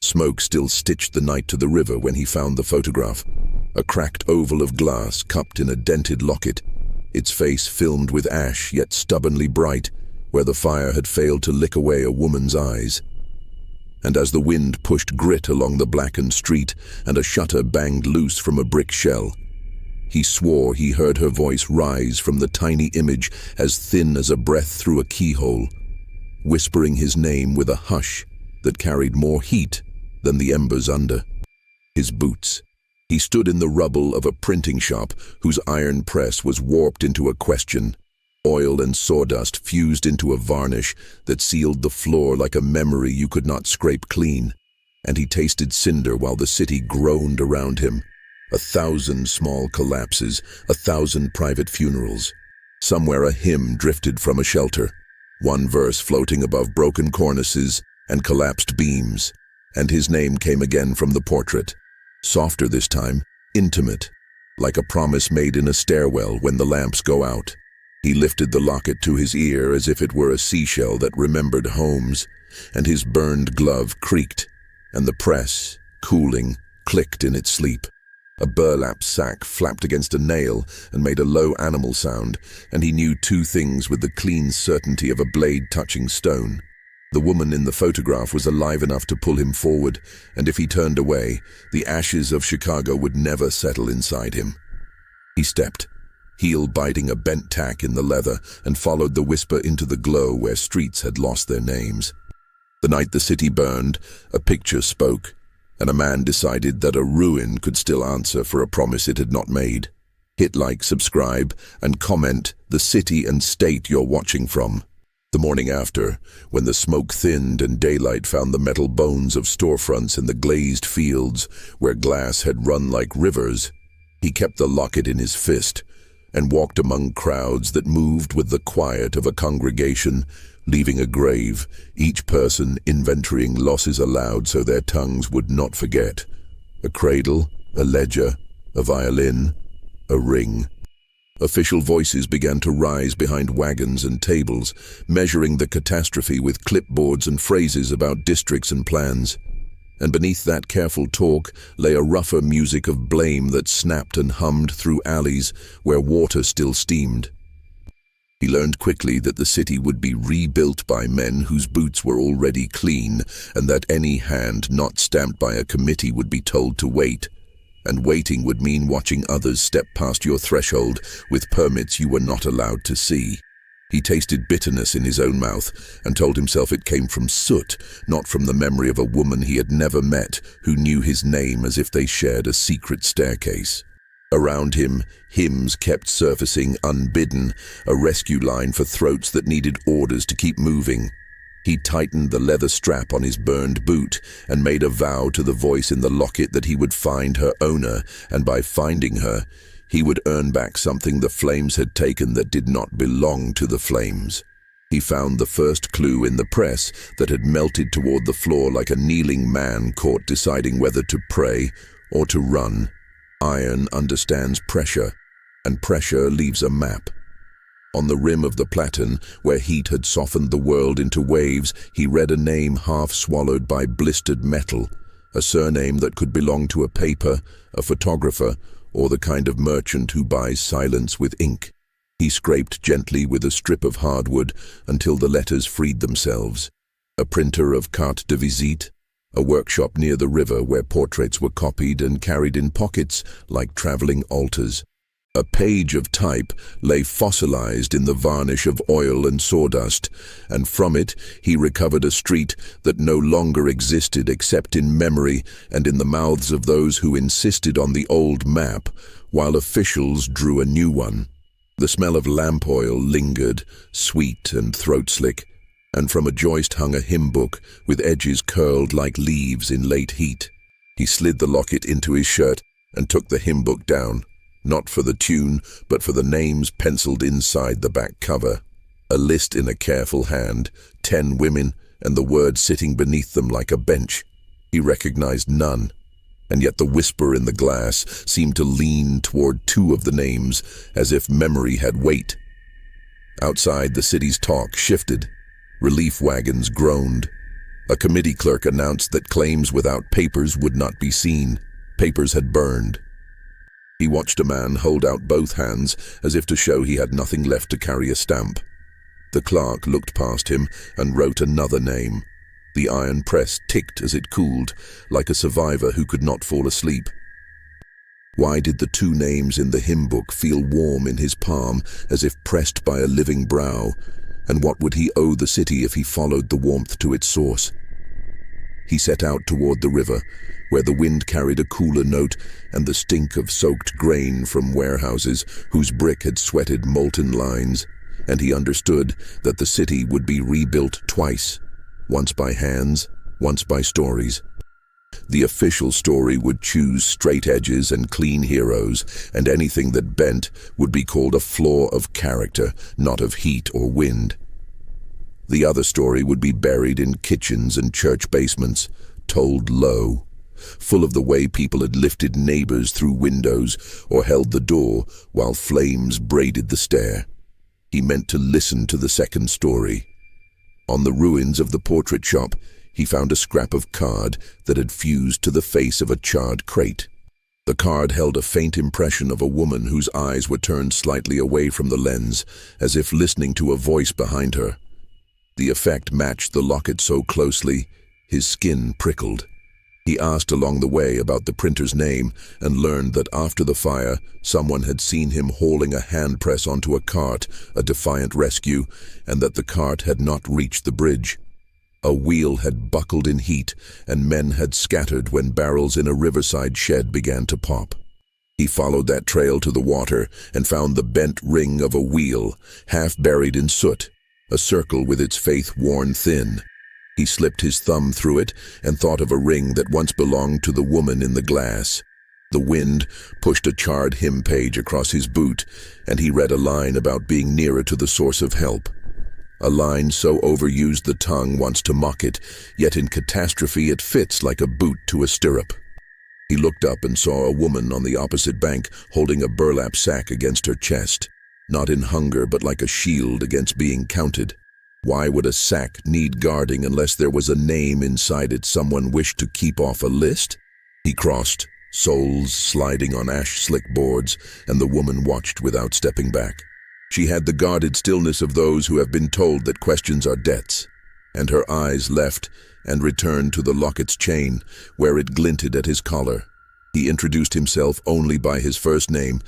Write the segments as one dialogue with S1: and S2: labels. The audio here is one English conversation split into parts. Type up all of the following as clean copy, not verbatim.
S1: Smoke still stitched the night to the river when he found the photograph. A cracked oval of glass cupped in a dented locket, its face filmed with ash yet stubbornly bright, where the fire had failed to lick away a woman's eyes. And as the wind pushed grit along the blackened street and a shutter banged loose from a brick shell, he swore he heard her voice rise from the tiny image as thin as a breath through a keyhole, whispering his name with a hush that carried more heat than the embers under. His boots. He stood in the rubble of a printing shop whose iron press was warped into a question. Oil and sawdust fused into a varnish that sealed the floor like a memory you could not scrape clean. And he tasted cinder while the city groaned around him. 1,000 small collapses, 1,000 private funerals. Somewhere a hymn drifted from a shelter, one verse floating above broken cornices and collapsed beams, and his name came again from the portrait. Softer this time, intimate, like a promise made in a stairwell when the lamps go out. He lifted the locket to his ear as if it were a seashell that remembered homes, and his burned glove creaked, and the press, cooling, clicked in its sleep. A burlap sack flapped against a nail and made a low animal sound, and he knew two things with the clean certainty of a blade touching stone. The woman in the photograph was alive enough to pull him forward, and if he turned away, the ashes of Chicago would never settle inside him. He stepped, heel biting a bent tack in the leather, and followed the whisper into the glow where streets had lost their names. The night the city burned, a picture spoke, and a man decided that a ruin could still answer for a promise it had not made. Hit like, subscribe, and comment the city and state you're watching from. The morning after, when the smoke thinned and daylight found the metal bones of storefronts in the glazed fields where glass had run like rivers, he kept the locket in his fist and walked among crowds that moved with the quiet of a congregation, leaving a grave, each person inventorying losses aloud so their tongues would not forget. A cradle, a ledger, a violin, a ring. Official voices began to rise behind wagons and tables, measuring the catastrophe with clipboards and phrases about districts and plans. And beneath that careful talk lay a rougher music of blame that snapped and hummed through alleys where water still steamed. He learned quickly that the city would be rebuilt by men whose boots were already clean, and that any hand not stamped by a committee would be told to wait. And waiting would mean watching others step past your threshold with permits you were not allowed to see. He tasted bitterness in his own mouth and told himself it came from soot, not from the memory of a woman he had never met who knew his name as if they shared a secret staircase. Around him, hymns kept surfacing unbidden, a rescue line for throats that needed orders to keep moving. He tightened the leather strap on his burned boot and made a vow to the voice in the locket that he would find her owner, and by finding her, he would earn back something the flames had taken that did not belong to the flames. He found the first clue in the press that had melted toward the floor like a kneeling man caught deciding whether to pray or to run. Iron understands pressure, and pressure leaves a map. On the rim of the platen, where heat had softened the world into waves, he read a name half swallowed by blistered metal, a surname that could belong to a paper, a photographer, or the kind of merchant who buys silence with ink. He scraped gently with a strip of hardwood until the letters freed themselves. A printer of carte de visite, a workshop near the river where portraits were copied and carried in pockets like traveling altars. A page of type lay fossilized in the varnish of oil and sawdust, and from it he recovered a street that no longer existed except in memory and in the mouths of those who insisted on the old map, while officials drew a new one. The smell of lamp oil lingered, sweet and throat-slick, and from a joist hung a hymn book with edges curled like leaves in late heat. He slid the locket into his shirt and took the hymn book down, not for the tune, but for the names penciled inside the back cover. A list in a careful hand, 10 women, and the words sitting beneath them like a bench. He recognized none, and yet the whisper in the glass seemed to lean toward 2 of the names, as if memory had weight. Outside, the city's talk shifted. Relief wagons groaned. A committee clerk announced that claims without papers would not be seen. Papers had burned. He watched a man hold out both hands as if to show he had nothing left to carry a stamp. The clerk looked past him and wrote another name. The iron press ticked as it cooled, like a survivor who could not fall asleep. Why did the two names in the hymn book feel warm in his palm, as if pressed by a living brow? And what would he owe the city if he followed the warmth to its source? He set out toward the river, where the wind carried a cooler note and the stink of soaked grain from warehouses whose brick had sweated molten lines, and he understood that the city would be rebuilt twice, once by hands, once by stories. The official story would choose straight edges and clean heroes, and anything that bent would be called a flaw of character, not of heat or wind. The other story would be buried in kitchens and church basements, told low, full of the way people had lifted neighbors through windows or held the door while flames braided the stair. He meant to listen to the second story. On the ruins of the portrait shop, he found a scrap of card that had fused to the face of a charred crate. The card held a faint impression of a woman whose eyes were turned slightly away from the lens, as if listening to a voice behind her. The effect matched the locket so closely, his skin prickled. He asked along the way about the printer's name and learned that after the fire, someone had seen him hauling a hand press onto a cart, a defiant rescue, and that the cart had not reached the bridge. A wheel had buckled in heat, and men had scattered when barrels in a riverside shed began to pop. He followed that trail to the water and found the bent ring of a wheel, half buried in soot, a circle with its faith worn thin. He slipped his thumb through it and thought of a ring that once belonged to the woman in the glass. The wind pushed a charred hymn page across his boot, and he read a line about being nearer to the source of help. A line so overused the tongue wants to mock it, yet in catastrophe it fits like a boot to a stirrup. He looked up and saw a woman on the opposite bank holding a burlap sack against her chest, not in hunger but like a shield against being counted. Why would a sack need guarding unless there was a name inside it someone wished to keep off a list? He crossed, soles sliding on ash-slick boards, and the woman watched without stepping back. She had the guarded stillness of those who have been told that questions are debts, and her eyes left and returned to the locket's chain, where it glinted at his collar. He introduced himself only by his first name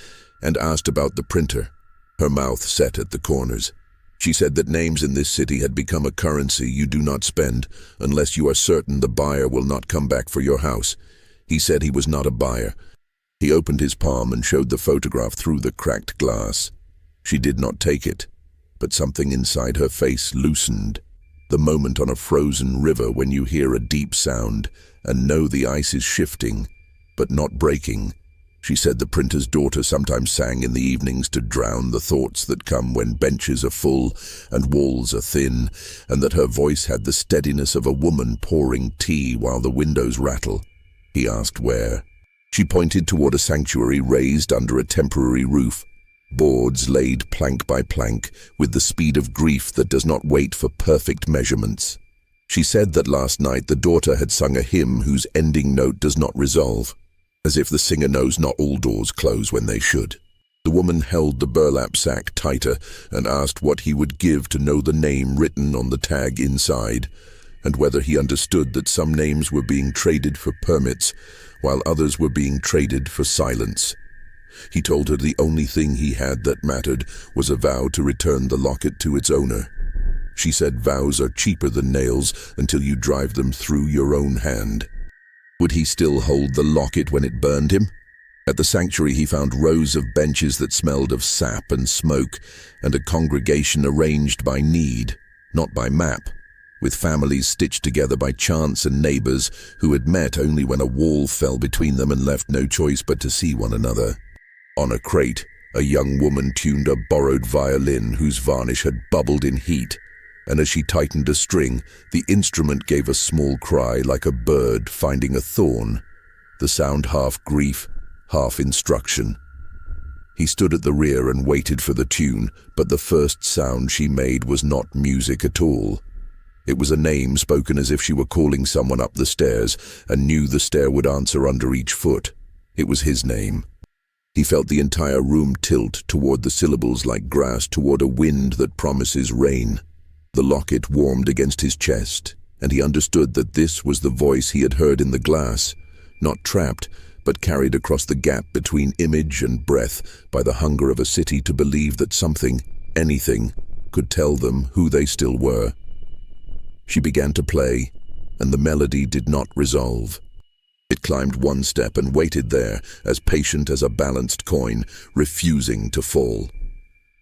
S1: and asked about the printer. Her mouth set at the corners. She said that names in this city had become a currency you do not spend unless you are certain the buyer will not come back for your house. He said he was not a buyer. He opened his palm and showed the photograph through the cracked glass. She did not take it, but something inside her face loosened. The moment on a frozen river when you hear a deep sound and know the ice is shifting, but not breaking. She said the printer's daughter sometimes sang in the evenings to drown the thoughts that come when benches are full and walls are thin, and that her voice had the steadiness of a woman pouring tea while the windows rattle. He asked where. She pointed toward a sanctuary raised under a temporary roof, boards laid plank by plank with the speed of grief that does not wait for perfect measurements. She said that last night the daughter had sung a hymn whose ending note does not resolve, as if the singer knows not all doors close when they should. The woman held the burlap sack tighter and asked what he would give to know the name written on the tag inside, and whether he understood that some names were being traded for permits, while others were being traded for silence. He told her the only thing he had that mattered was a vow to return the locket to its owner. She said vows are cheaper than nails until you drive them through your own hand. Would he still hold the locket when it burned him? At the sanctuary he found rows of benches that smelled of sap and smoke, and a congregation arranged by need, not by map, with families stitched together by chance and neighbors who had met only when a wall fell between them and left no choice but to see one another. On a crate, a young woman tuned a borrowed violin whose varnish had bubbled in heat, and as she tightened a string, the instrument gave a small cry like a bird finding a thorn, the sound half grief, half instruction. He stood at the rear and waited for the tune, but the first sound she made was not music at all. It was a name spoken as if she were calling someone up the stairs, and knew the stair would answer under each foot. It was his name. He felt the entire room tilt toward the syllables like grass toward a wind that promises rain. The locket warmed against his chest, and he understood that this was the voice he had heard in the glass, not trapped, but carried across the gap between image and breath by the hunger of a city to believe that something, anything, could tell them who they still were. She began to play, and the melody did not resolve. It climbed one step and waited there, as patient as a balanced coin, refusing to fall.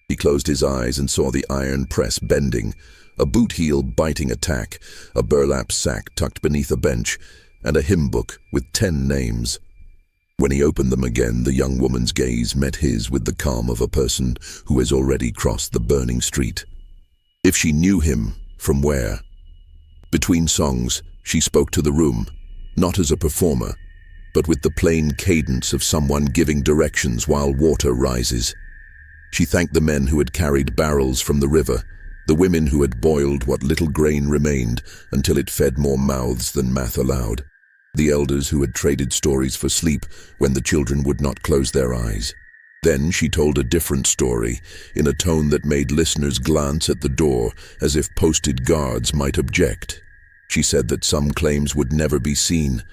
S1: He closed his eyes and saw the iron press bending, a boot heel biting a tack, a burlap sack tucked beneath a bench, and a hymn book with 10 names. When he opened them again, the young woman's gaze met his with the calm of a person who has already crossed the burning street. If she knew him, from where? Between songs, she spoke to the room, not as a performer, but with the plain cadence of someone giving directions while water rises. She thanked the men who had carried barrels from the river, the women who had boiled what little grain remained until it fed more mouths than math allowed, the elders who had traded stories for sleep when the children would not close their eyes. Then she told a different story, in a tone that made listeners glance at the door as if posted guards might object. She said that some claims would never be seen,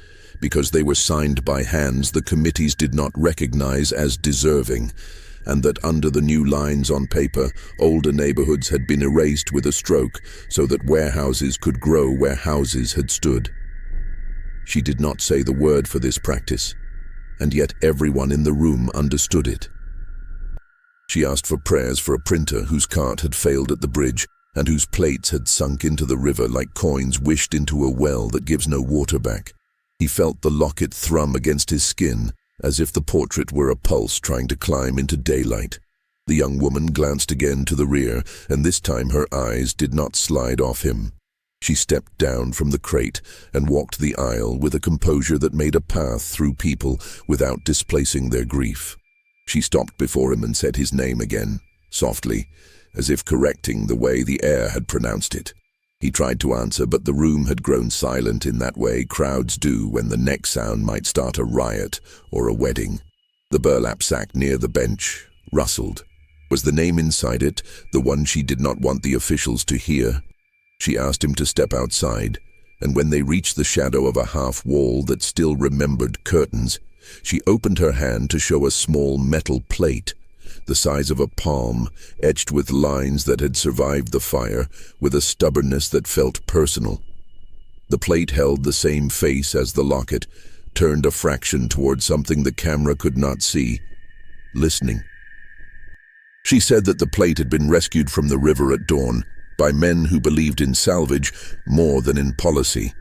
S1: because they were signed by hands the committees did not recognize as deserving, and that under the new lines on paper, older neighborhoods had been erased with a stroke so that warehouses could grow where houses had stood. She did not say the word for this practice, and yet everyone in the room understood it. She asked for prayers for a printer whose cart had failed at the bridge, and whose plates had sunk into the river like coins wished into a well that gives no water back. He felt the locket thrum against his skin, as if the portrait were a pulse trying to climb into daylight. The young woman glanced again to the rear, and this time her eyes did not slide off him. She stepped down from the crate and walked the aisle with a composure that made a path through people without displacing their grief. She stopped before him and said his name again, softly, as if correcting the way the air had pronounced it. He tried to answer, but the room had grown silent in that way crowds do when the next sound might start a riot or a wedding. The burlap sack near the bench rustled. Was the name inside it the one she did not want the officials to hear? She asked him to step outside, and when they reached the shadow of a half wall that still remembered curtains, she opened her hand to show a small metal plate, the size of a palm, etched with lines that had survived the fire, with a stubbornness that felt personal. The plate held the same face as the locket, turned a fraction toward something the camera could not see, listening. She said that the plate had been rescued from the river at dawn by men who believed in salvage more than in policy,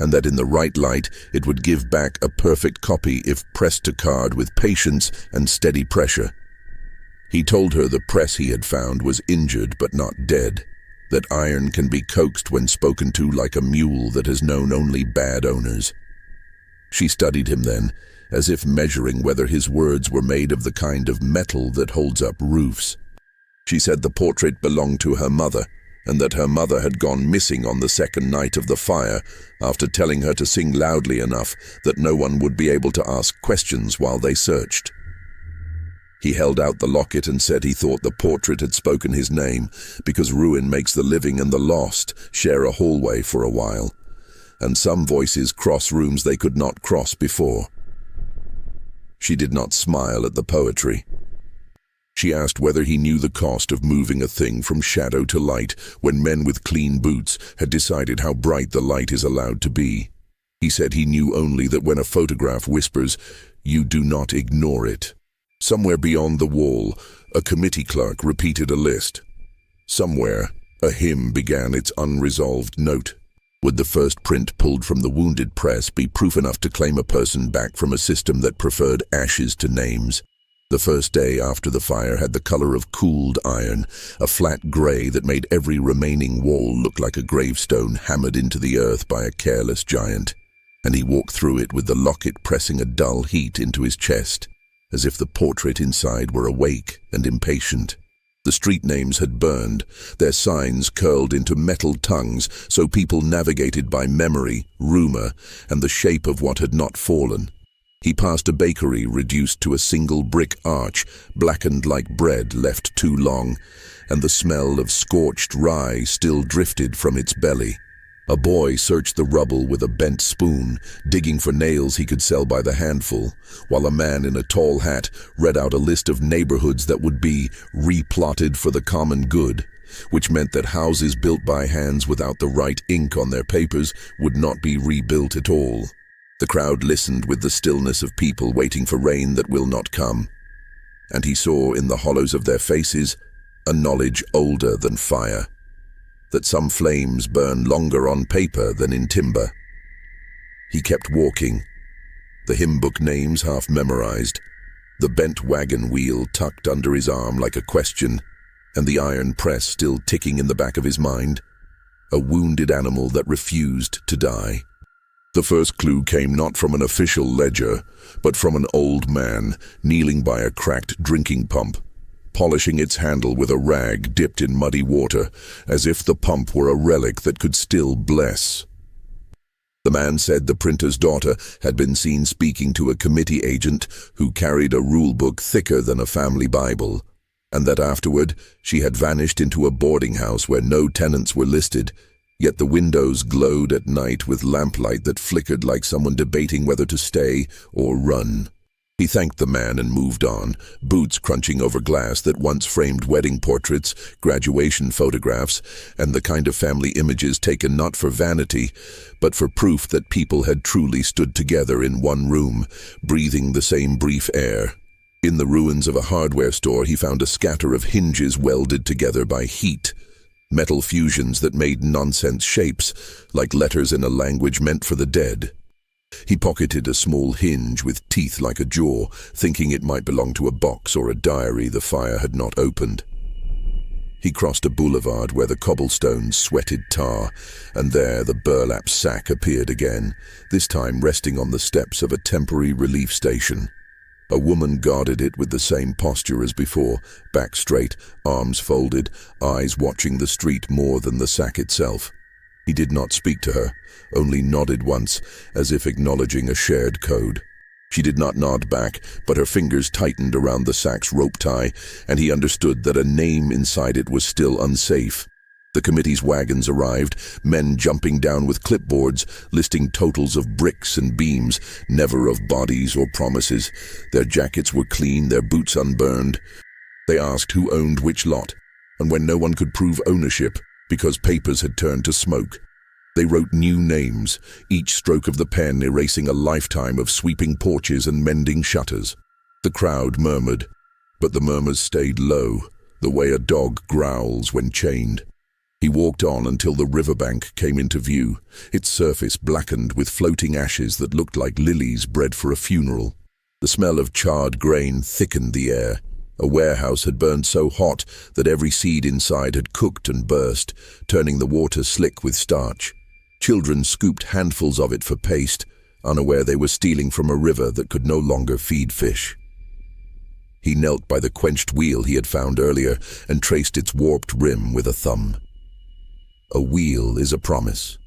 S1: and that in the right light it would give back a perfect copy if pressed to card with patience and steady pressure. He told her the press he had found was injured but not dead, that iron can be coaxed when spoken to like a mule that has known only bad owners. She studied him then, as if measuring whether his words were made of the kind of metal that holds up roofs. She said the portrait belonged to her mother, and that her mother had gone missing on the second night of the fire after telling her to sing loudly enough that no one would be able to ask questions while they searched. He held out the locket and said he thought the portrait had spoken his name because ruin makes the living and the lost share a hallway for a while, and some voices cross rooms they could not cross before. She did not smile at the poetry. She asked whether he knew the cost of moving a thing from shadow to light when men with clean boots had decided how bright the light is allowed to be. He said he knew only that when a photograph whispers, "You do not ignore it." Somewhere beyond the wall, a committee clerk repeated a list. Somewhere, a hymn began its unresolved note. Would the first print pulled from the wounded press be proof enough to claim a person back from a system that preferred ashes to names? The first day after the fire had the color of cooled iron, a flat gray that made every remaining wall look like a gravestone hammered into the earth by a careless giant, and he walked through it with the locket pressing a dull heat into his chest, as if the portrait inside were awake and impatient. The street names had burned, their signs curled into metal tongues so people navigated by memory, rumor, and the shape of what had not fallen. He passed a bakery reduced to a single brick arch, blackened like bread left too long, and the smell of scorched rye still drifted from its belly. A boy searched the rubble with a bent spoon, digging for nails he could sell by the handful, while a man in a tall hat read out a list of neighborhoods that would be replotted for the common good, which meant that houses built by hands without the right ink on their papers would not be rebuilt at all. The crowd listened with the stillness of people waiting for rain that will not come, and he saw in the hollows of their faces a knowledge older than fire, that some flames burn longer on paper than in timber. He kept walking, the hymn book names half memorized, the bent wagon wheel tucked under his arm like a question, and the iron press still ticking in the back of his mind, a wounded animal that refused to die. The first clue came not from an official ledger, but from an old man kneeling by a cracked drinking pump, polishing its handle with a rag dipped in muddy water, as if the pump were a relic that could still bless. The man said the printer's daughter had been seen speaking to a committee agent who carried a rule book thicker than a family Bible, and that afterward she had vanished into a boarding house where no tenants were listed, yet the windows glowed at night with lamplight that flickered like someone debating whether to stay or run. He thanked the man and moved on, boots crunching over glass that once framed wedding portraits, graduation photographs, and the kind of family images taken not for vanity, but for proof that people had truly stood together in one room, breathing the same brief air. In the ruins of a hardware store, he found a scatter of hinges welded together by heat, metal fusions that made nonsense shapes, like letters in a language meant for the dead. He pocketed a small hinge with teeth like a jaw, thinking it might belong to a box or a diary the fire had not opened. He crossed a boulevard where the cobblestones sweated tar, and there the burlap sack appeared again, this time resting on the steps of a temporary relief station. A woman guarded it with the same posture as before, back straight, arms folded, eyes watching the street more than the sack itself. He did not speak to her, only nodded once, as if acknowledging a shared code. She did not nod back, but her fingers tightened around the sack's rope tie, and he understood that a name inside it was still unsafe. The committee's wagons arrived, men jumping down with clipboards, listing totals of bricks and beams, never of bodies or promises. Their jackets were clean, their boots unburned. They asked who owned which lot, and when no one could prove ownership, because papers had turned to smoke, they wrote new names, each stroke of the pen erasing a lifetime of sweeping porches and mending shutters. The crowd murmured, but the murmurs stayed low, the way a dog growls when chained. He walked on until the riverbank came into view, its surface blackened with floating ashes that looked like lilies bred for a funeral. The smell of charred grain thickened the air. A warehouse had burned so hot that every seed inside had cooked and burst, turning the water slick with starch. Children scooped handfuls of it for paste, unaware they were stealing from a river that could no longer feed fish. He knelt by the quenched wheel he had found earlier and traced its warped rim with a thumb. A wheel is a promise.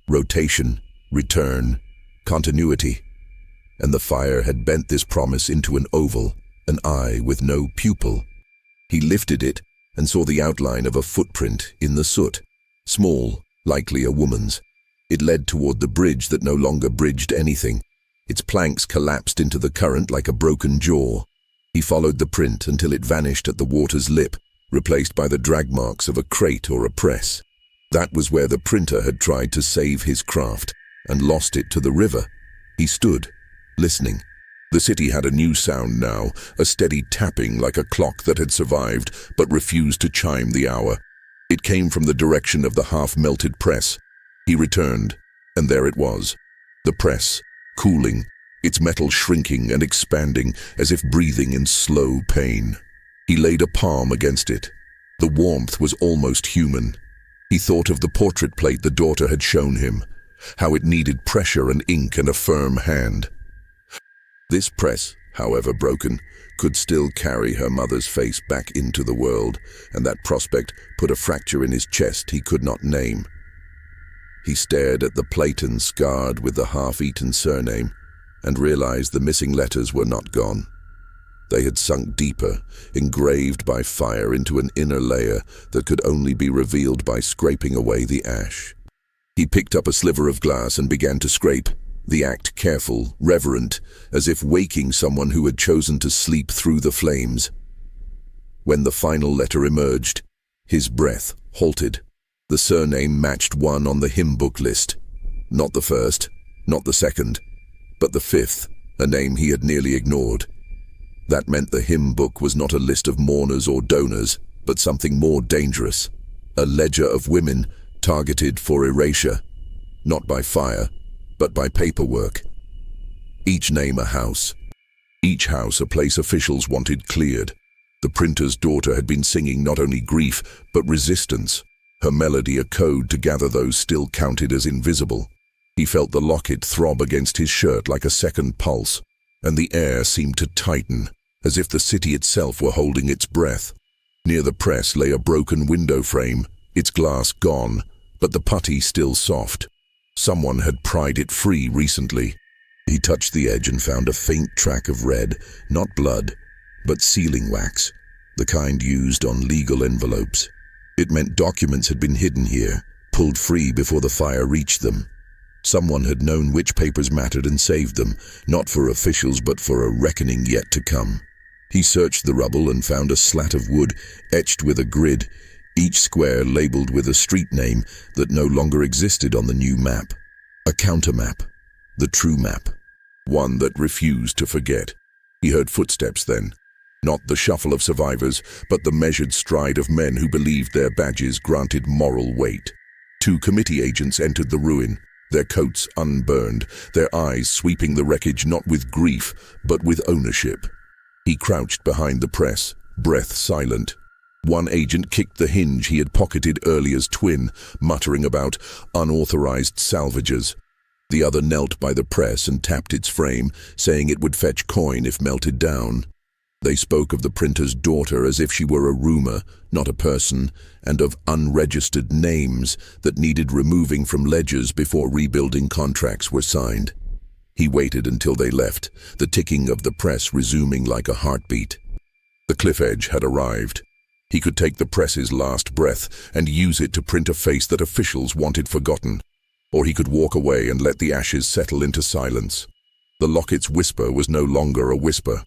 S1: Rotation, return, continuity. And the fire had bent this promise into an oval, an eye with no pupil. He lifted it and saw the outline of a footprint in the soot, small, likely a woman's. It led toward the bridge that no longer bridged anything. Its planks collapsed into the current like a broken jaw. He followed the print until it vanished at the water's lip, replaced by the drag marks of a crate or a press. That was where the printer had tried to save his craft and lost it to the river. He stood, listening. The city had a new sound now, a steady tapping like a clock that had survived but refused to chime the hour. It came from the direction of the half-melted press. He returned, and there it was. The press, cooling, its metal shrinking and expanding as if breathing in slow pain. He laid a palm against it. The warmth was almost human. He thought of the portrait plate the daughter had shown him, how it needed pressure and ink and a firm hand. This press however broken, could still carry her mother's face back into the world, and that prospect put a fracture in his chest he could not name. He stared at the Platon scarred with the half-eaten surname and realized the missing letters were not gone. They had sunk deeper, engraved by fire into an inner layer that could only be revealed by scraping away the ash. He picked up a sliver of glass and began to scrape, the act careful, reverent, as if waking someone who had chosen to sleep through the flames. When the final letter emerged, his breath halted. The surname matched one on the hymn book list. Not the first, not the second, but the fifth, a name he had nearly ignored. That meant the hymn book was not a list of mourners or donors, but something more dangerous. A ledger of women targeted for erasure, not by fire, but by paperwork. Each name a house. Each house a place officials wanted cleared. The printer's daughter had been singing not only grief, but resistance, her melody a code to gather those still counted as invisible. He felt the locket throb against his shirt like a second pulse, and the air seemed to tighten, as if the city itself were holding its breath. Near the press lay a broken window frame, its glass gone, but the putty still soft. Someone had pried it free recently. He touched the edge and found a faint track of red, not blood, but sealing wax, the kind used on legal envelopes. It meant documents had been hidden here, pulled free before the fire reached them. Someone had known which papers mattered and saved them, not for officials but for a reckoning yet to come. He searched the rubble and found a slat of wood etched with a grid, each square labeled with a street name that no longer existed on the new map. A counter-map, the true map, one that refused to forget. He heard footsteps then, not the shuffle of survivors, but the measured stride of men who believed their badges granted moral weight. 2 committee agents entered the ruin, their coats unburned, their eyes sweeping the wreckage not with grief, but with ownership. He crouched behind the press, breath silent. One agent kicked the hinge he had pocketed Earlier's twin, muttering about unauthorized salvages. The other knelt by the press and tapped its frame, saying it would fetch coin if melted down. They spoke of the printer's daughter as if she were a rumor, not a person, and of unregistered names that needed removing from ledgers before rebuilding contracts were signed. He waited until they left, the ticking of the press resuming like a heartbeat. The cliff edge had arrived. He could take the press's last breath and use it to print a face that officials wanted forgotten. Or he could walk away and let the ashes settle into silence. The locket's whisper was no longer a whisper.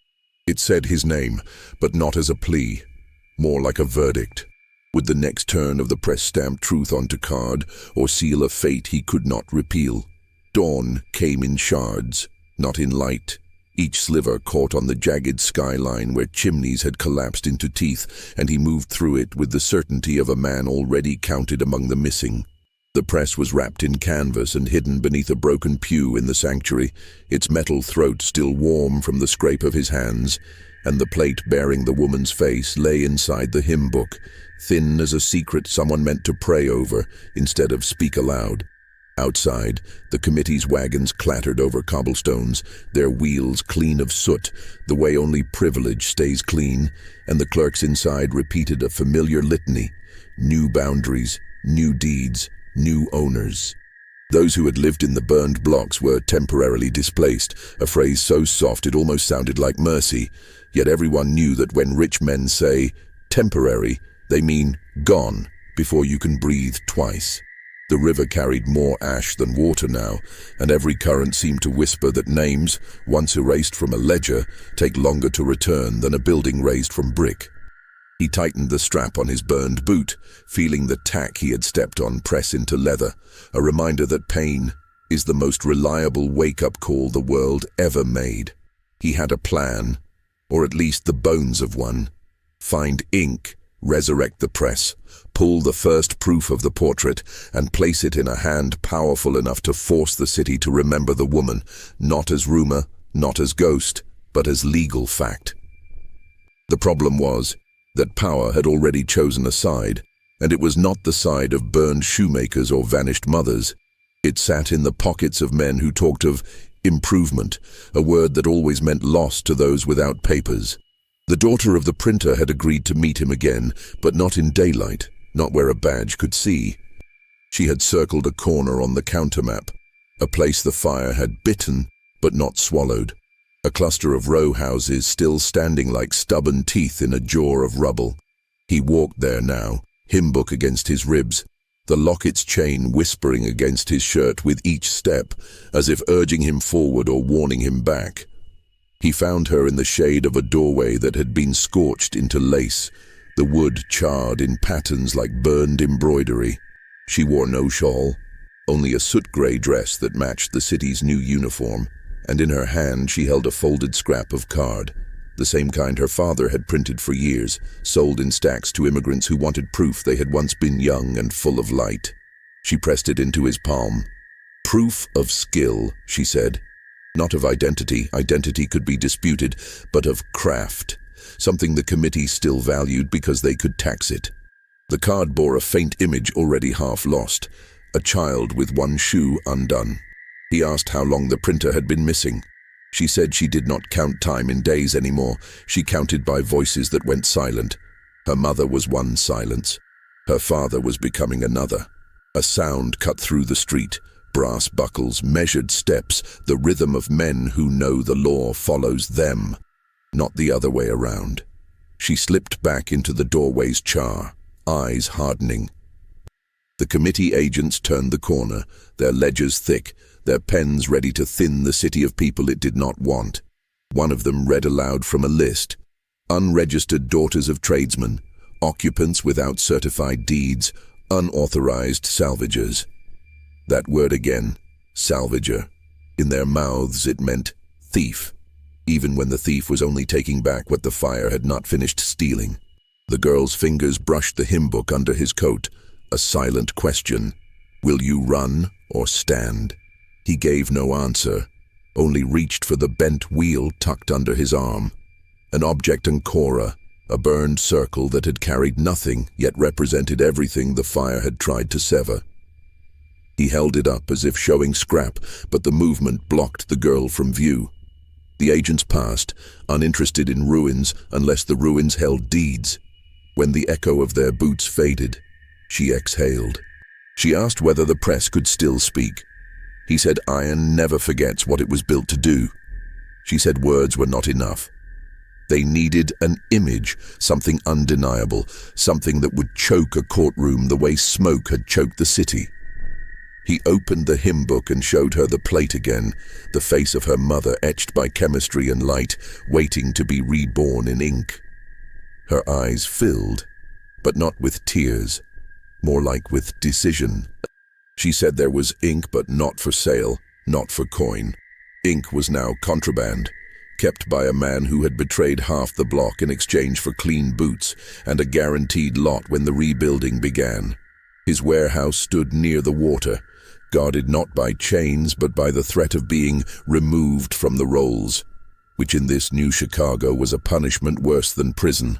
S1: It said his name, but not as a plea, more like a verdict. Would the next turn of the press stamp truth onto card, or seal a fate he could not repeal? Dawn came in shards, not in light. Each sliver caught on the jagged skyline where chimneys had collapsed into teeth, and he moved through it with the certainty of a man already counted among the missing. The press was wrapped in canvas and hidden beneath a broken pew in the sanctuary, its metal throat still warm from the scrape of his hands, and the plate bearing the woman's face lay inside the hymn book, thin as a secret someone meant to pray over instead of speak aloud. Outside, the committee's wagons clattered over cobblestones, their wheels clean of soot, the way only privilege stays clean, and the clerks inside repeated a familiar litany: new boundaries, new deeds, new owners. Those who had lived in the burned blocks were temporarily displaced, a phrase so soft it almost sounded like mercy, yet everyone knew that when rich men say temporary, they mean gone before you can breathe twice. The river carried more ash than water now, and every current seemed to whisper that names, once erased from a ledger, take longer to return than a building raised from brick. He tightened the strap on his burned boot, feeling the tack he had stepped on press into leather, a reminder that pain is the most reliable wake-up call the world ever made. He had a plan, or at least the bones of one. Find ink, resurrect the press, pull the first proof of the portrait, and place it in a hand powerful enough to force the city to remember the woman, not as rumor, not as ghost, but as legal fact. The problem was that power had already chosen a side, and it was not the side of burned shoemakers or vanished mothers. It sat in the pockets of men who talked of Improvement, a word that always meant loss to those without papers. The daughter of the printer had agreed to meet him again, but not in daylight, not where a badge could see. She had circled a corner on the counter map, a place the fire had bitten but not swallowed. A cluster of row houses still standing like stubborn teeth in a jaw of rubble. He walked there now, hymn book against his ribs, the locket's chain whispering against his shirt with each step, as if urging him forward or warning him back. He found her in the shade of a doorway that had been scorched into lace, the wood charred in patterns like burned embroidery. She wore no shawl, only a soot-grey dress that matched the city's new uniform, and in her hand she held a folded scrap of card, the same kind her father had printed for years, sold in stacks to immigrants who wanted proof they had once been young and full of light. She pressed it into his palm. Proof of skill, she said. Not of identity, identity could be disputed, but of craft, something the committee still valued because they could tax it. The card bore a faint image already half lost, a child with one shoe undone. He asked how long the printer had been missing. She said she did not count time in days anymore. She counted by voices that went silent. Her mother was one silence. Her father was becoming another. A sound cut through the street. Brass buckles, measured steps, the rhythm of men who know the law follows them, not the other way around. She slipped back into the doorway's char, eyes hardening. The committee agents turned the corner, their ledgers thick, their pens ready to thin the city of people it did not want. One of them read aloud from a list. Unregistered daughters of tradesmen, occupants without certified deeds, unauthorized salvagers. That word again, salvager. In their mouths it meant thief, even when the thief was only taking back what the fire had not finished stealing. The girl's fingers brushed the hymn book under his coat, a silent question. Will you run or stand? He gave no answer, only reached for the bent wheel tucked under his arm. An object ancora, a burned circle that had carried nothing yet represented everything the fire had tried to sever. He held it up as if showing scrap, but the movement blocked the girl from view. The agents passed, uninterested in ruins unless the ruins held deeds. When the echo of their boots faded, she exhaled. She asked whether the press could still speak. He said iron never forgets what it was built to do. She said words were not enough. They needed an image, something undeniable, something that would choke a courtroom the way smoke had choked the city. He opened the hymn book and showed her the plate again, the face of her mother etched by chemistry and light, waiting to be reborn in ink. Her eyes filled, but not with tears, more like with decision. She said there was ink, but not for sale, not for coin. Ink was now contraband, kept by a man who had betrayed half the block in exchange for clean boots and a guaranteed lot when the rebuilding began. His warehouse stood near the water, guarded not by chains but by the threat of being removed from the rolls, which in this new Chicago was a punishment worse than prison.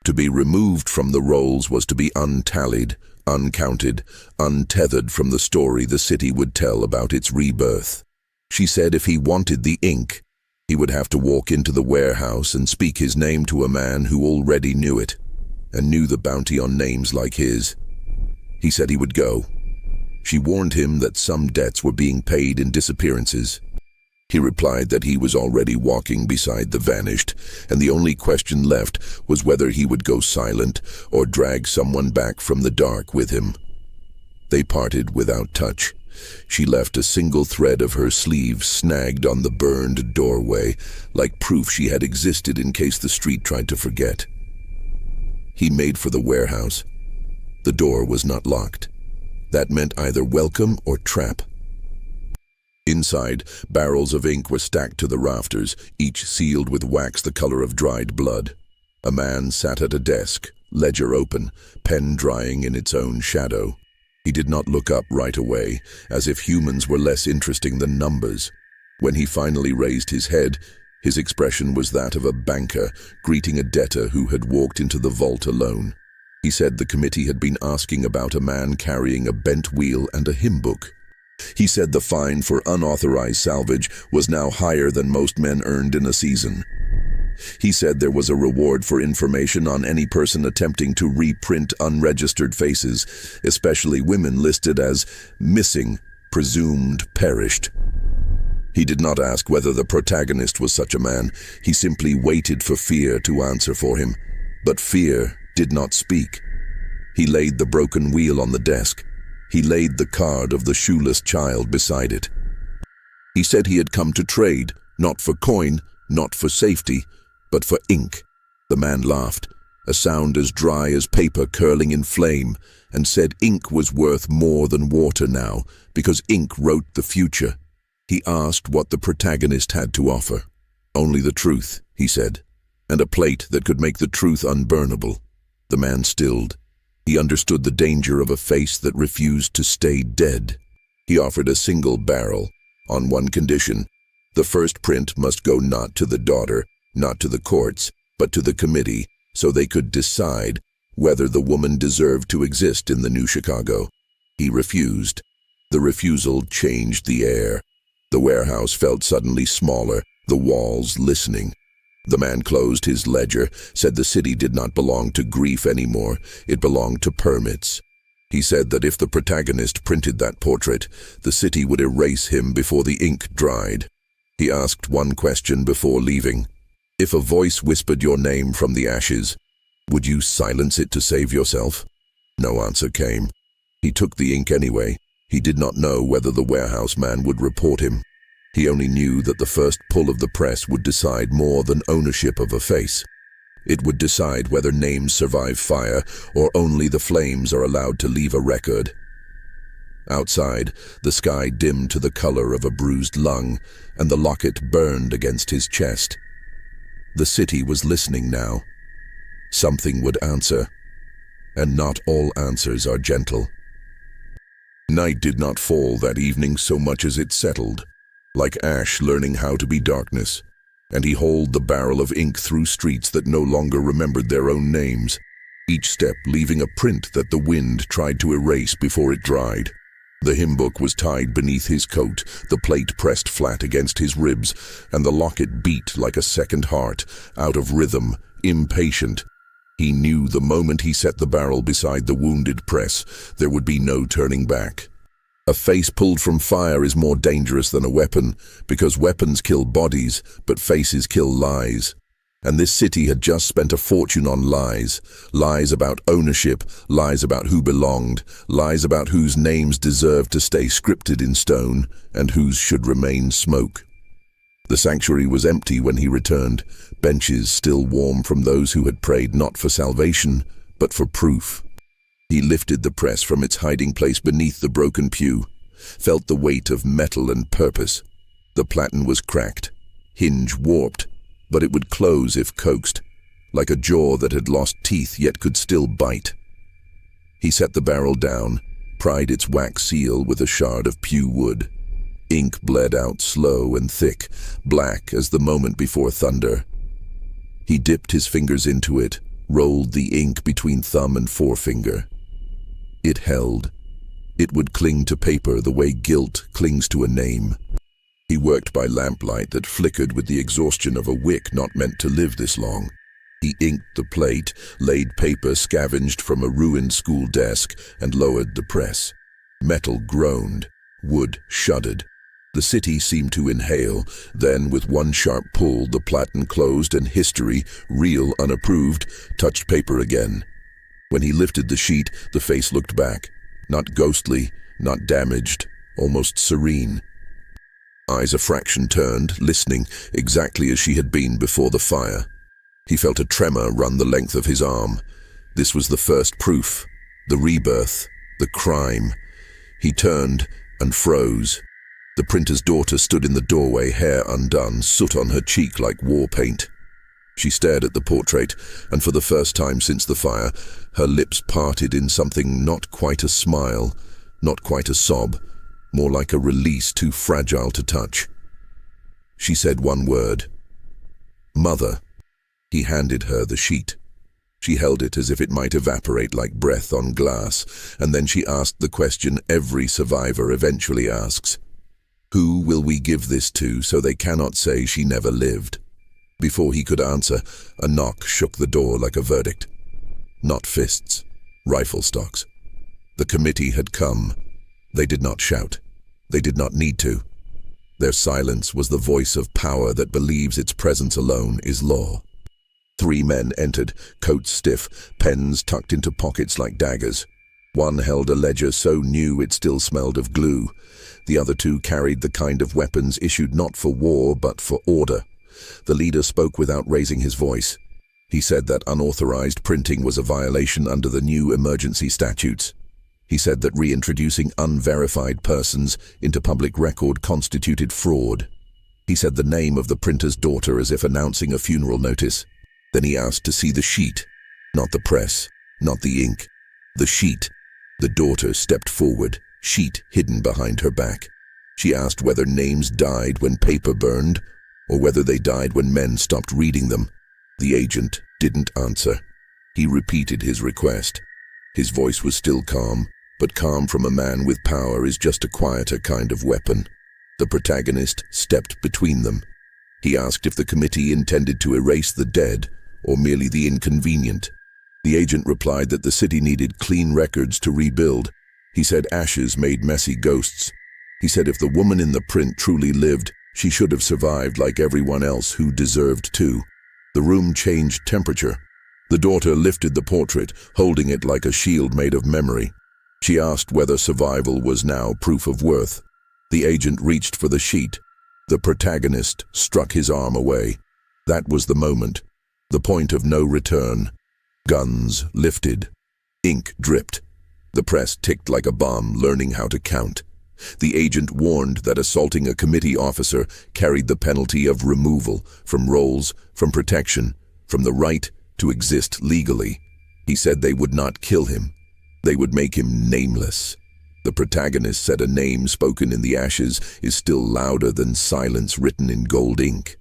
S1: To be removed from the rolls was to be untallied, uncounted, untethered from the story the city would tell about its rebirth. She said if he wanted the ink, he would have to walk into the warehouse and speak his name to a man who already knew it, and knew the bounty on names like his. He said he would go. She warned him that some debts were being paid in disappearances. He replied that he was already walking beside the vanished, and the only question left was whether he would go silent or drag someone back from the dark with him. They parted without touch. She left a single thread of her sleeve snagged on the burned doorway, like proof she had existed in case the street tried to forget. He made for the warehouse. The door was not locked. That meant either welcome or trap. Inside, barrels of ink were stacked to the rafters, each sealed with wax the color of dried blood. A man sat at a desk, ledger open, pen drying in its own shadow. He did not look up right away, as if humans were less interesting than numbers. When he finally raised his head, his expression was that of a banker greeting a debtor who had walked into the vault alone. He said the committee had been asking about a man carrying a bent wheel and a hymn book. He said the fine for unauthorized salvage was now higher than most men earned in a season. He said there was a reward for information on any person attempting to reprint unregistered faces, especially women listed as missing, presumed perished. He did not ask whether the protagonist was such a man. He simply waited for fear to answer for him. But fear did not speak. He laid the broken wheel on the desk. He laid the card of the shoeless child beside it. He said he had come to trade, not for coin, not for safety, but for ink. The man laughed, a sound as dry as paper curling in flame, and said ink was worth more than water now, because ink wrote the future. He asked what the protagonist had to offer. Only the truth, he said, and a plate that could make the truth unburnable. The man stilled. He understood the danger of a face that refused to stay dead. He offered a single barrel, on one condition. The first print must go not to the daughter, not to the courts, but to the committee, so they could decide whether the woman deserved to exist in the New Chicago. He refused. The refusal changed the air. The warehouse felt suddenly smaller, the walls listening. The man closed his ledger, said the city did not belong to grief anymore, it belonged to permits. He said that if the protagonist printed that portrait, the city would erase him before the ink dried. He asked one question before leaving. If a voice whispered your name from the ashes, would you silence it to save yourself? No answer came. He took the ink anyway. He did not know whether the warehouse man would report him. He only knew that the first pull of the press would decide more than ownership of a face. It would decide whether names survive fire or only the flames are allowed to leave a record. Outside, the sky dimmed to the color of a bruised lung, and the locket burned against his chest. The city was listening now. Something would answer, and not all answers are gentle. Night did not fall that evening so much as it settled, like ash learning how to be darkness, and he hauled the barrel of ink through streets that no longer remembered their own names, each step leaving a print that the wind tried to erase before it dried. The hymn book was tied beneath his coat, the plate pressed flat against his ribs, and the locket beat like a second heart, out of rhythm, impatient. He knew the moment he set the barrel beside the wounded press, there would be no turning back. A face pulled from fire is more dangerous than a weapon, because weapons kill bodies, but faces kill lies. And this city had just spent a fortune on lies. Lies about ownership, lies about who belonged, lies about whose names deserved to stay scripted in stone, and whose should remain smoke. The sanctuary was empty when he returned, benches still warm from those who had prayed not for salvation, but for proof. He lifted the press from its hiding place beneath the broken pew, felt the weight of metal and purpose. The platen was cracked, hinge warped, but it would close if coaxed, like a jaw that had lost teeth yet could still bite. He set the barrel down, pried its wax seal with a shard of pew wood. Ink bled out slow and thick, black as the moment before thunder. He dipped his fingers into it, rolled the ink between thumb and forefinger. It held. It would cling to paper the way guilt clings to a name. He worked by lamplight that flickered with the exhaustion of a wick not meant to live this long. He inked the plate, laid paper scavenged from a ruined school desk, and lowered the press. Metal groaned. Wood shuddered. The city seemed to inhale. Then, with one sharp pull, the platen closed and history, real unapproved, touched paper again. When he lifted the sheet, the face looked back. Not ghostly, not damaged, almost serene. Eyes a fraction turned, listening, exactly as she had been before the fire. He felt a tremor run the length of his arm. This was the first proof, the rebirth, the crime. He turned and froze. The printer's daughter stood in the doorway, hair undone, soot on her cheek like war paint. She stared at the portrait, and for the first time since the fire, her lips parted in something not quite a smile, not quite a sob, more like a release too fragile to touch. She said one word. "Mother." He handed her the sheet. She held it as if it might evaporate like breath on glass, and then she asked the question every survivor eventually asks. Who will we give this to so they cannot say she never lived? Before he could answer, a knock shook the door like a verdict. Not fists, rifle stocks. The committee had come. They did not shout. They did not need to. Their silence was the voice of power that believes its presence alone is law. 3 men entered, coats stiff, pens tucked into pockets like daggers. One held a ledger so new it still smelled of glue. The other 2 carried the kind of weapons issued not for war but for order. The leader spoke without raising his voice. He said that unauthorized printing was a violation under the new emergency statutes. He said that reintroducing unverified persons into public record constituted fraud. He said the name of the printer's daughter as if announcing a funeral notice. Then he asked to see the sheet, not the press, not the ink. The sheet. The daughter stepped forward, sheet hidden behind her back. She asked whether names died when paper burned, or whether they died when men stopped reading them. The agent didn't answer. He repeated his request. His voice was still calm, but calm from a man with power is just a quieter kind of weapon. The protagonist stepped between them. He asked if the committee intended to erase the dead, or merely the inconvenient. The agent replied that the city needed clean records to rebuild. He said ashes made messy ghosts. He said if the woman in the print truly lived, she should have survived like everyone else who deserved to. The room changed temperature. The daughter lifted the portrait, holding it like a shield made of memory. She asked whether survival was now proof of worth. The agent reached for the sheet. The protagonist struck his arm away. That was the moment. The point of no return. Guns lifted. Ink dripped. The press ticked like a bomb, learning how to count. The agent warned that assaulting a committee officer carried the penalty of removal from roles, from protection, from the right to exist legally. He said they would not kill him. They would make him nameless. The protagonist said a name spoken in the ashes is still louder than silence written in gold ink.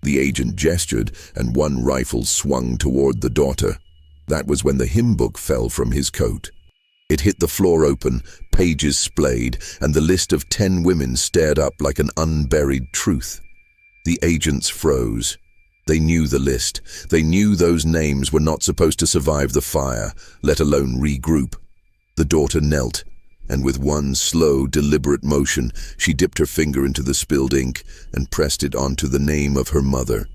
S1: The agent gestured, and one rifle swung toward the daughter. That was when the hymn book fell from his coat. It hit the floor open, pages splayed, and the list of 10 women stared up like an unburied truth. The agents froze. They knew the list. They knew those names were not supposed to survive the fire, let alone regroup. The daughter knelt, and with one slow, deliberate motion, she dipped her finger into the spilled ink and pressed it onto the name of her mother,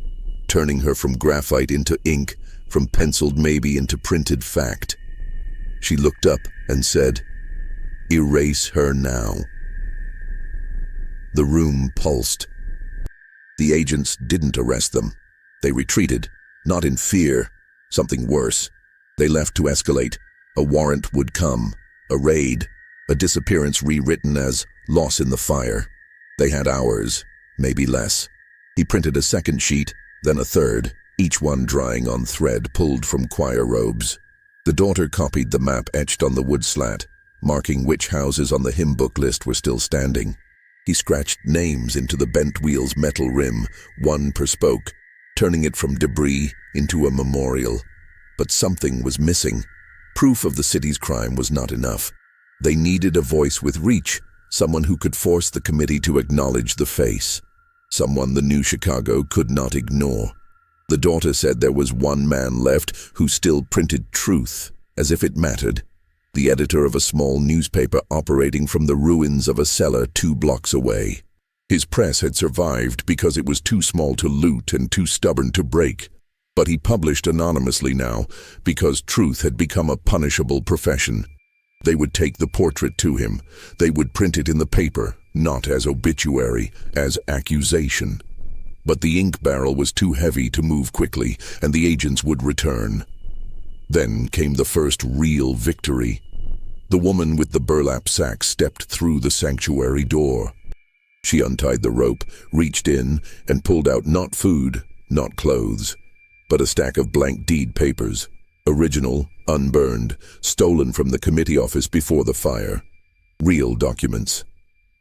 S1: turning her from graphite into ink, from penciled maybe into printed fact. She looked up and said, "Erase her now." The room pulsed. The agents didn't arrest them. They retreated, not in fear, something worse. They left to escalate. A warrant would come, a raid, a disappearance rewritten as loss in the fire. They had hours, maybe less. He printed a second sheet, then a third, each one drying on thread pulled from choir robes. The daughter copied the map etched on the wood slat, marking which houses on the hymn book list were still standing. He scratched names into the bent wheel's metal rim, one per spoke, turning it from debris into a memorial. But something was missing. Proof of the city's crime was not enough. They needed a voice with reach, someone who could force the committee to acknowledge the face. Someone the new Chicago could not ignore. The daughter said there was one man left who still printed truth, as if it mattered. The editor of a small newspaper operating from the ruins of a cellar 2 blocks away. His press had survived because it was too small to loot and too stubborn to break. But he published anonymously now because truth had become a punishable profession. They would take the portrait to him. They would print it in the paper, not as obituary, as accusation. But the ink barrel was too heavy to move quickly, and the agents would return. Then came the first real victory. The woman with the burlap sack stepped through the sanctuary door. She untied the rope, reached in, and pulled out not food, not clothes, but a stack of blank deed papers, original, unburned, stolen from the committee office before the fire. Real documents.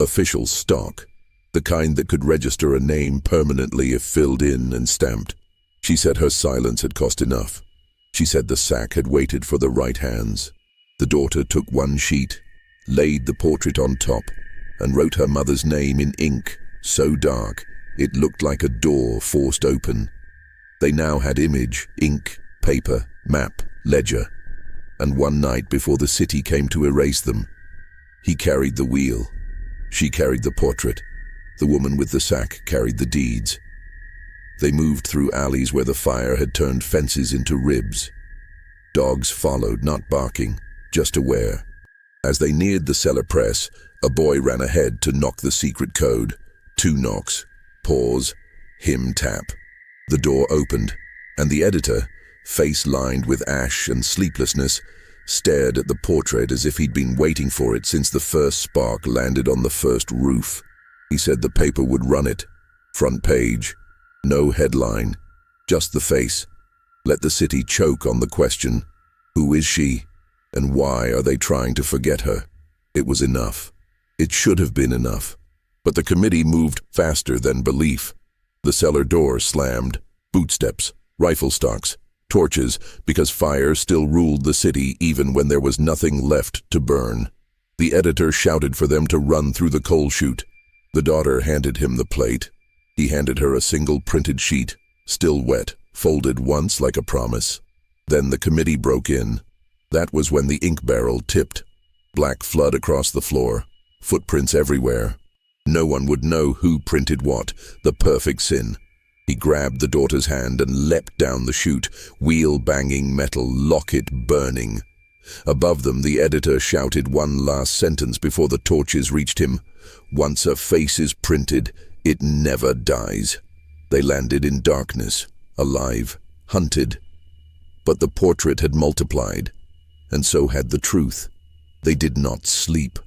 S1: Official stock. The kind that could register a name permanently if filled in and stamped. She said her silence had cost enough. She said the sack had waited for the right hands. The daughter took one sheet, laid the portrait on top, and wrote her mother's name in ink, so dark it looked like a door forced open. They now had image, ink, paper, map, ledger, and one night before the city came to erase them, he carried the wheel. She carried the portrait. The woman with the sack carried the deeds. They moved through alleys where the fire had turned fences into ribs. Dogs followed, not barking, just aware. As they neared the cellar press, a boy ran ahead to knock the secret code. 2 knocks, pause, him tap. The door opened, and the editor, face lined with ash and sleeplessness, stared at the portrait as if he'd been waiting for it since the first spark landed on the first roof. He said the paper would run it. Front page. No headline. Just the face. Let the city choke on the question. Who is she? And why are they trying to forget her? It was enough. It should have been enough. But the committee moved faster than belief. The cellar door slammed. Bootsteps. Rifle stocks. Torches, because fire still ruled the city even when there was nothing left to burn. The editor shouted for them to run through the coal chute. The daughter handed him the plate. He handed her a single printed sheet, still wet, folded once like a promise. Then the committee broke in. That was when the ink barrel tipped. Black flood across the floor. Footprints everywhere. No one would know who printed what. The perfect sin. He grabbed the daughter's hand and leapt down the chute, wheel banging metal, locket burning. Above them, the editor shouted one last sentence before the torches reached him. Once a face is printed, it never dies. They landed in darkness, alive, hunted. But the portrait had multiplied, and so had the truth. They did not sleep.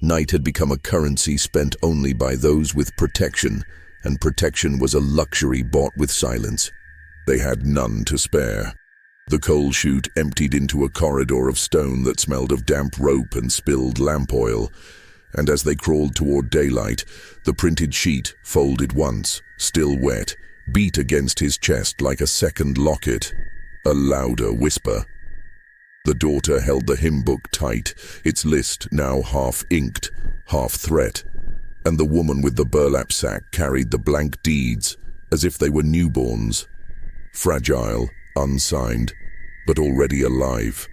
S1: Night had become a currency spent only by those with protection, and protection was a luxury bought with silence. They had none to spare. The coal chute emptied into a corridor of stone that smelled of damp rope and spilled lamp oil, and as they crawled toward daylight, the printed sheet, folded once, still wet, beat against his chest like a second locket. A louder whisper. The daughter held the hymn book tight, its list now half inked, half threat, and the woman with the burlap sack carried the blank deeds as if they were newborns. Fragile, unsigned, but already alive.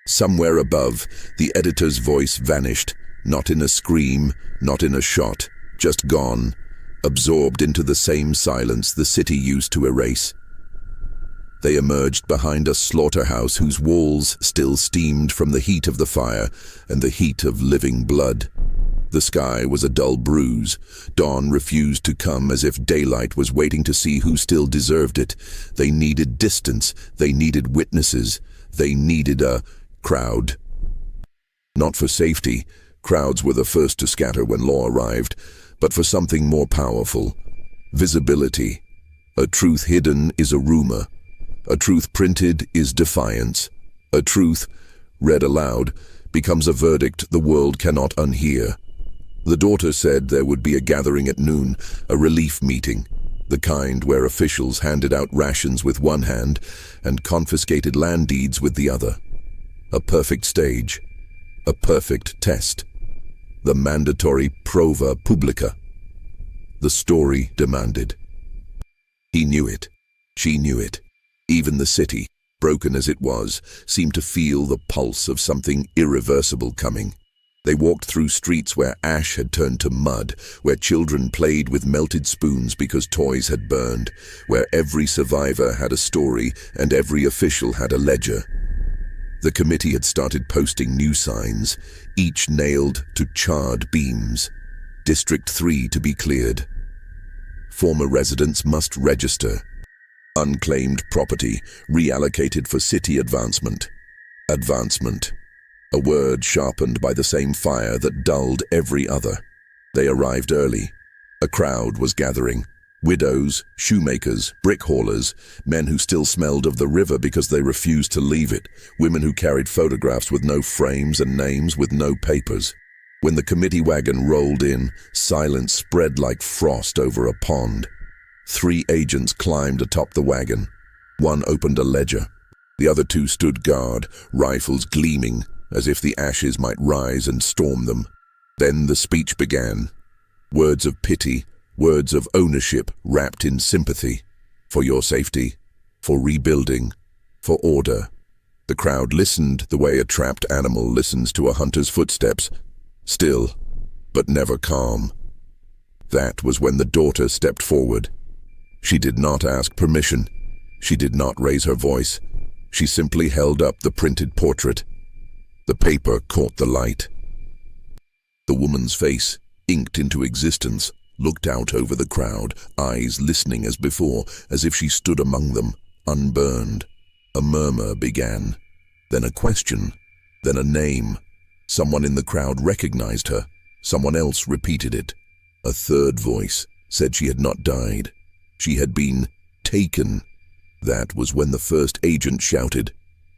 S1: Somewhere above, the editor's voice vanished, not in a scream, not in a shot, just gone, absorbed into the same silence the city used to erase. They emerged behind a slaughterhouse whose walls still steamed from the heat of the fire and the heat of living blood. The sky was a dull bruise. Dawn refused to come as if daylight was waiting to see who still deserved it. They needed distance. They needed witnesses. They needed a crowd. Not for safety. Crowds were the first to scatter when law arrived, but for something more powerful. Visibility. A truth hidden is a rumor. A truth printed is defiance. A truth, read aloud, becomes a verdict the world cannot unhear. The daughter said there would be a gathering at noon, a relief meeting, the kind where officials handed out rations with one hand and confiscated land deeds with the other. A perfect stage, a perfect test, the mandatory prova publica. The story demanded. He knew it. She knew it. Even the city, broken as it was, seemed to feel the pulse of something irreversible coming. They walked through streets where ash had turned to mud, where children played with melted spoons because toys had burned, where every survivor had a story and every official had a ledger. The committee had started posting new signs, each nailed to charred beams. District 3 to be cleared. Former residents must register. Unclaimed property reallocated for city advancement. Advancement. A word sharpened by the same fire that dulled every other. They arrived early. A crowd was gathering. Widows, shoemakers, brick haulers, men who still smelled of the river because they refused to leave it, women who carried photographs with no frames and names with no papers. When the committee wagon rolled in, silence spread like frost over a pond. 3 agents climbed atop the wagon. One opened a ledger. The other two stood guard, rifles gleaming, as if the ashes might rise and storm them. Then the speech began. Words of pity, words of ownership wrapped in sympathy. For your safety, for rebuilding, for order. The crowd listened the way a trapped animal listens to a hunter's footsteps, still, but never calm. That was when the daughter stepped forward. She did not ask permission. She did not raise her voice. She simply held up the printed portrait. The paper caught the light. The woman's face, inked into existence, looked out over the crowd, eyes listening as before, as if she stood among them, unburned. A murmur began, then a question, then a name. Someone in the crowd recognized her. Someone else repeated it. A third voice said she had not died. She had been taken. That was when the first agent shouted,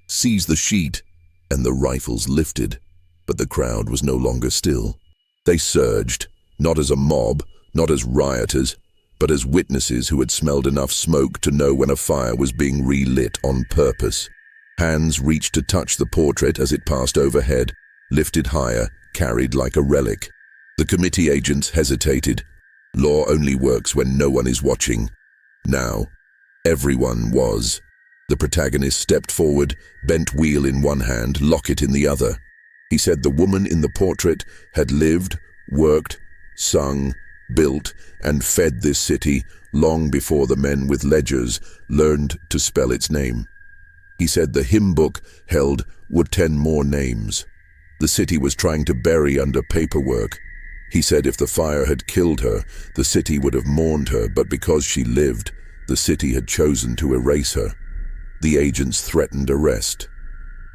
S1: "Seize the sheet!" and the rifles lifted. But the crowd was no longer still. They surged, not as a mob, not as rioters, but as witnesses who had smelled enough smoke to know when a fire was being relit on purpose. Hands reached to touch the portrait as it passed overhead, lifted higher, carried like a relic. The committee agents hesitated. Law only works when no one is watching. Now, everyone was. The protagonist stepped forward, bent wheel in one hand, locket in the other. He said the woman in the portrait had lived, worked, sung, built, and fed this city long before the men with ledgers learned to spell its name. He said the hymn book held 10 more names. The city was trying to bury under paperwork. He said if the fire had killed her, the city would have mourned her, but because she lived, the city had chosen to erase her. The agents threatened arrest.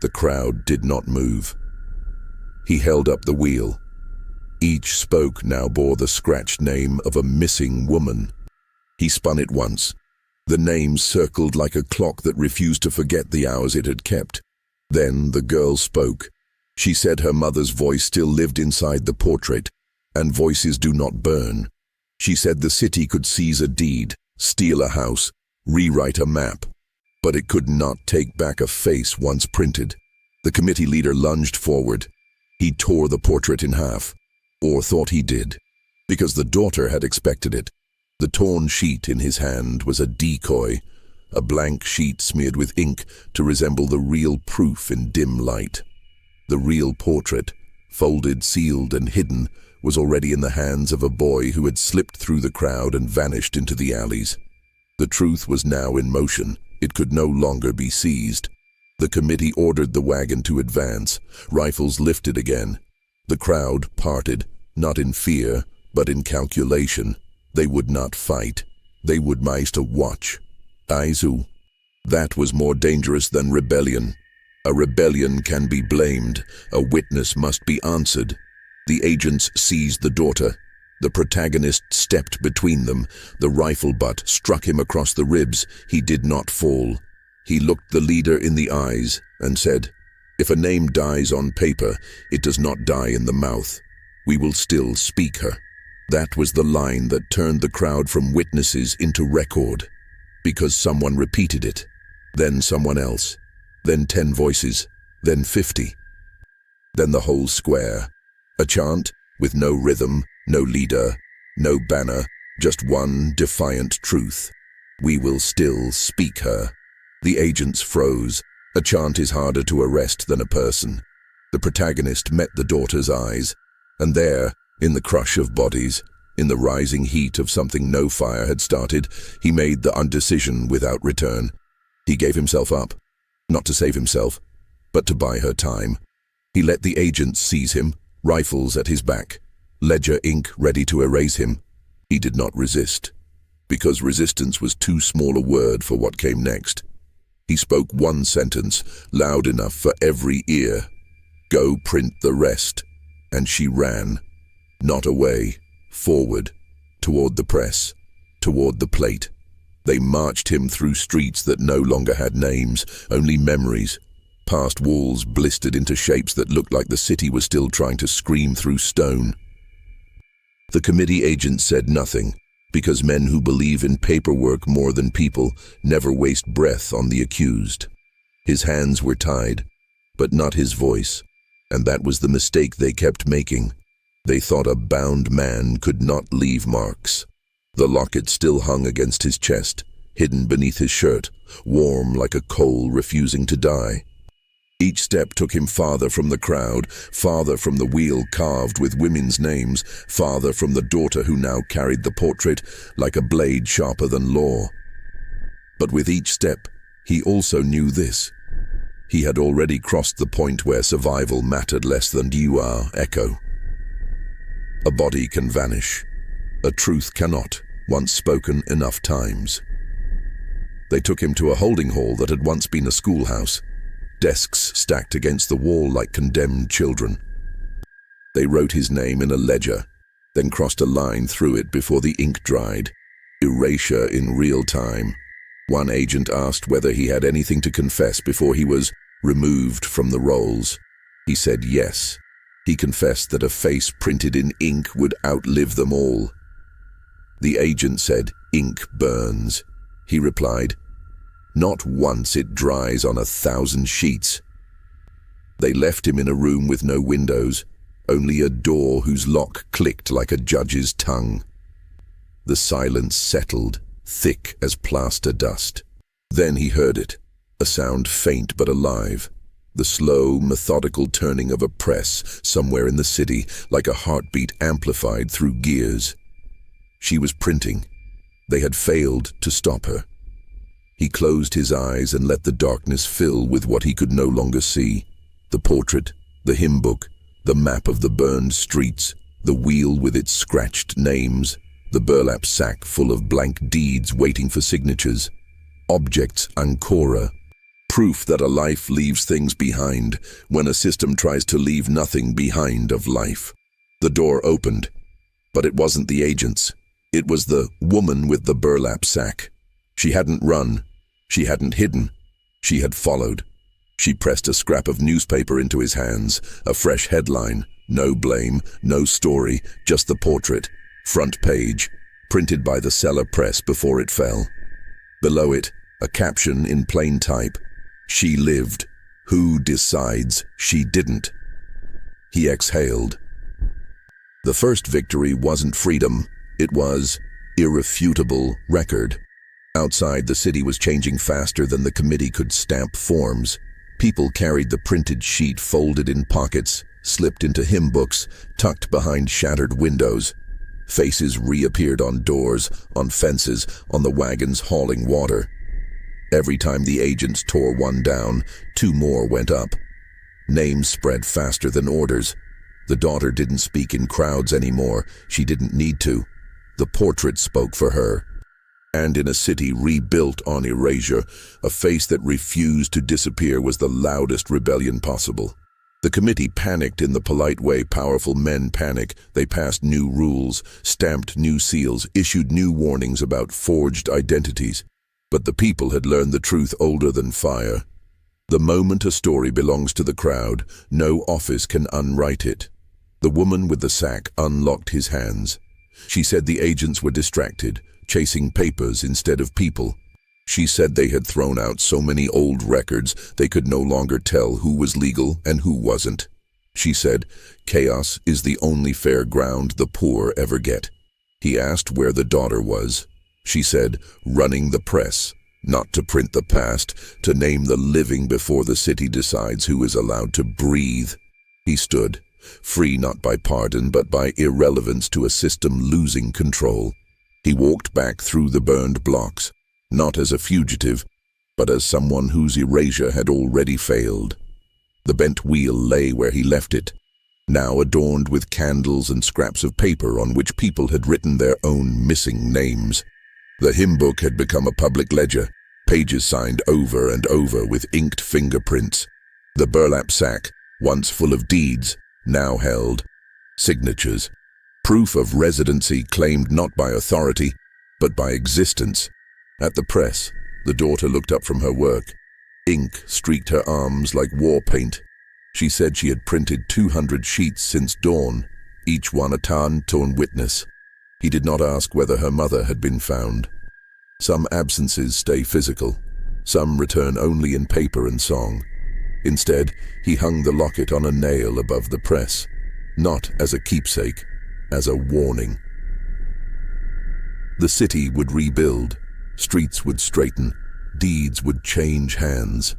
S1: The crowd did not move. He held up the wheel. Each spoke now bore the scratched name of a missing woman. He spun it once. The names circled like a clock that refused to forget the hours it had kept. Then the girl spoke. She said her mother's voice still lived inside the portrait, and voices do not burn. She said the city could seize a deed, steal a house, rewrite a map, but it could not take back a face once printed. The committee leader lunged forward. He tore the portrait in half, or thought he did, because the daughter had expected it. The torn sheet in his hand was a decoy, a blank sheet smeared with ink to resemble the real proof in dim light. The real portrait, folded, sealed, and hidden, was already in the hands of a boy who had slipped through the crowd and vanished into the alleys. The truth was now in motion. It could no longer be seized. The committee ordered the wagon to advance. Rifles lifted again. The crowd parted, not in fear, but in calculation. They would not fight. They would meister watch. Aizu. That was more dangerous than rebellion. A rebellion can be blamed. A witness must be answered. The agents seized the daughter. The protagonist stepped between them. The rifle butt struck him across the ribs. He did not fall. He looked the leader in the eyes and said, "If a name dies on paper, it does not die in the mouth. We will still speak her." That was the line that turned the crowd from witnesses into record, because someone repeated it, then someone else, then 10 voices, then 50. Then the whole square. A chant with no rhythm, no leader, no banner, just one defiant truth. We will still speak her. The agents froze. A chant is harder to arrest than a person. The protagonist met the daughter's eyes, and there, in the crush of bodies, in the rising heat of something no fire had started, he made the undecision without return. He gave himself up, not to save himself, but to buy her time. He let the agents seize him, rifles at his back, ledger ink ready to erase him. He did not resist, because resistance was too small a word for what came next. He spoke one sentence, loud enough for every ear. "Go print the rest." And she ran, not away, forward, toward the press, toward the plate. They marched him through streets that no longer had names, only memories, past walls blistered into shapes that looked like the city was still trying to scream through stone. The committee agent said nothing, because men who believe in paperwork more than people never waste breath on the accused. His hands were tied, but not his voice, and that was the mistake they kept making. They thought a bound man could not leave marks. The locket still hung against his chest, hidden beneath his shirt, warm like a coal refusing to die. Each step took him farther from the crowd, farther from the wheel carved with women's names, farther from the daughter who now carried the portrait like a blade sharper than law. But with each step, he also knew this. He had already crossed the point where survival mattered less than you are, Echo. A body can vanish. A truth cannot, once spoken enough times. They took him to a holding hall that had once been a schoolhouse, desks stacked against the wall like condemned children. They wrote his name in a ledger, then crossed a line through it before the ink dried. Erasure in real time. One agent asked whether he had anything to confess before he was removed from the rolls. He said yes. He confessed that a face printed in ink would outlive them all. The agent said, "Ink burns." He replied, "Not once it dries on 1,000 sheets." They left him in a room with no windows, only a door whose lock clicked like a judge's tongue. The silence settled, thick as plaster dust. Then he heard it, a sound faint but alive, the slow, methodical turning of a press somewhere in the city, like a heartbeat amplified through gears. She was printing. They had failed to stop her. He closed his eyes and let the darkness fill with what he could no longer see. The portrait, the hymn book, the map of the burned streets, the wheel with its scratched names, the burlap sack full of blank deeds waiting for signatures. Objects ancora. Proof that a life leaves things behind when a system tries to leave nothing behind of life. The door opened, but it wasn't the agents. It was the woman with the burlap sack. She hadn't run. She hadn't hidden. She had followed. She pressed a scrap of newspaper into his hands, a fresh headline. No blame, no story, just the portrait. Front page, printed by the cellar press before it fell. Below it, a caption in plain type. She lived. Who decides she didn't? He exhaled. The first victory wasn't freedom. It was irrefutable record. Outside, the city was changing faster than the committee could stamp forms. People carried the printed sheet folded in pockets, slipped into hymn books, tucked behind shattered windows. Faces reappeared on doors, on fences, on the wagons hauling water. Every time the agents tore one down, 2 more went up. Names spread faster than orders. The daughter didn't speak in crowds anymore. She didn't need to. The portrait spoke for her. And in a city rebuilt on erasure, a face that refused to disappear was the loudest rebellion possible. The committee panicked in the polite way powerful men panic. They passed new rules, stamped new seals, issued new warnings about forged identities. But the people had learned the truth older than fire. The moment a story belongs to the crowd, no office can unwrite it. The woman with the sack unlocked his hands. She said the agents were distracted, chasing papers instead of people. She said they had thrown out so many old records they could no longer tell who was legal and who wasn't. She said, chaos is the only fair ground the poor ever get. He asked where the daughter was. She said, running the press, not to print the past, to name the living before the city decides who is allowed to breathe. He stood, free not by pardon but by irrelevance to a system losing control. He walked back through the burned blocks, not as a fugitive, but as someone whose erasure had already failed. The bent wheel lay where he left it, now adorned with candles and scraps of paper on which people had written their own missing names. The hymn book had become a public ledger, pages signed over and over with inked fingerprints. The burlap sack, once full of deeds, now held signatures. Proof of residency claimed not by authority, but by existence. At the press, the daughter looked up from her work. Ink streaked her arms like war paint. She said she had printed 200 sheets since dawn, each one a torn witness. He did not ask whether her mother had been found. Some absences stay physical. Some return only in paper and song. Instead, he hung the locket on a nail above the press, not as a keepsake, as a warning. The city would rebuild, streets would straighten, deeds would change hands.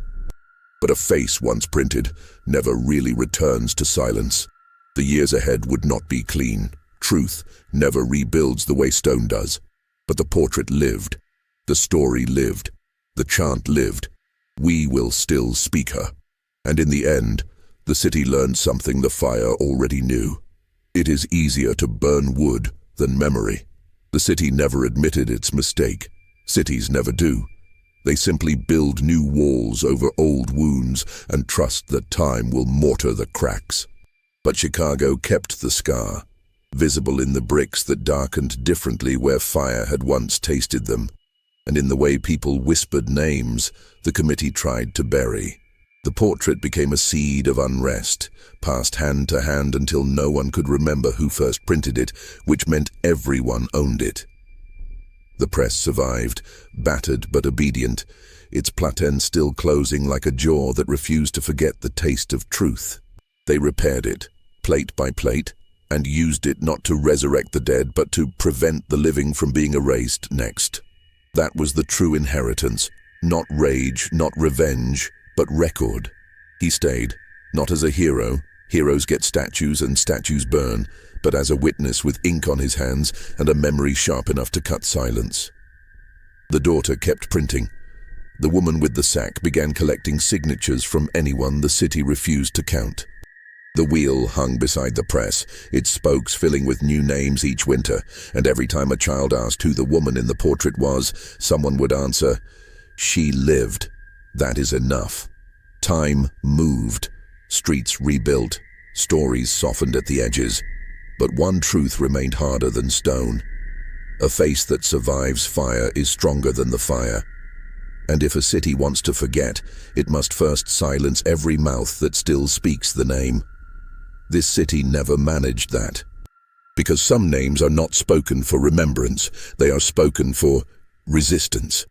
S1: But a face once printed never really returns to silence. The years ahead would not be clean. Truth never rebuilds the way stone does. But the portrait lived. The story lived. The chant lived. We will still speak her. And in the end, the city learned something the fire already knew. It is easier to burn wood than memory. The city never admitted its mistake. Cities never do. They simply build new walls over old wounds and trust that time will mortar the cracks. But Chicago kept the scar, visible in the bricks that darkened differently where fire had once tasted them, and in the way people whispered names the committee tried to bury. The portrait became a seed of unrest, passed hand to hand until no one could remember who first printed it, which meant everyone owned it. The press survived, battered but obedient, its platen still closing like a jaw that refused to forget the taste of truth. They repaired it, plate by plate, and used it not to resurrect the dead but to prevent the living from being erased next. That was the true inheritance, not rage, not revenge, but record. He stayed, not as a hero. Heroes get statues and statues burn, but as a witness with ink on his hands and a memory sharp enough to cut silence. The daughter kept printing. The woman with the sack began collecting signatures from anyone the city refused to count. The wheel hung beside the press, its spokes filling with new names each winter, and every time a child asked who the woman in the portrait was, someone would answer, "She lived. That is enough." Time moved. Streets rebuilt, stories softened at the edges, but one truth remained harder than stone. A face that survives fire is stronger than the fire. And if a city wants to forget, it must first silence every mouth that still speaks the name. This city never managed that. Because some names are not spoken for remembrance, they are spoken for resistance.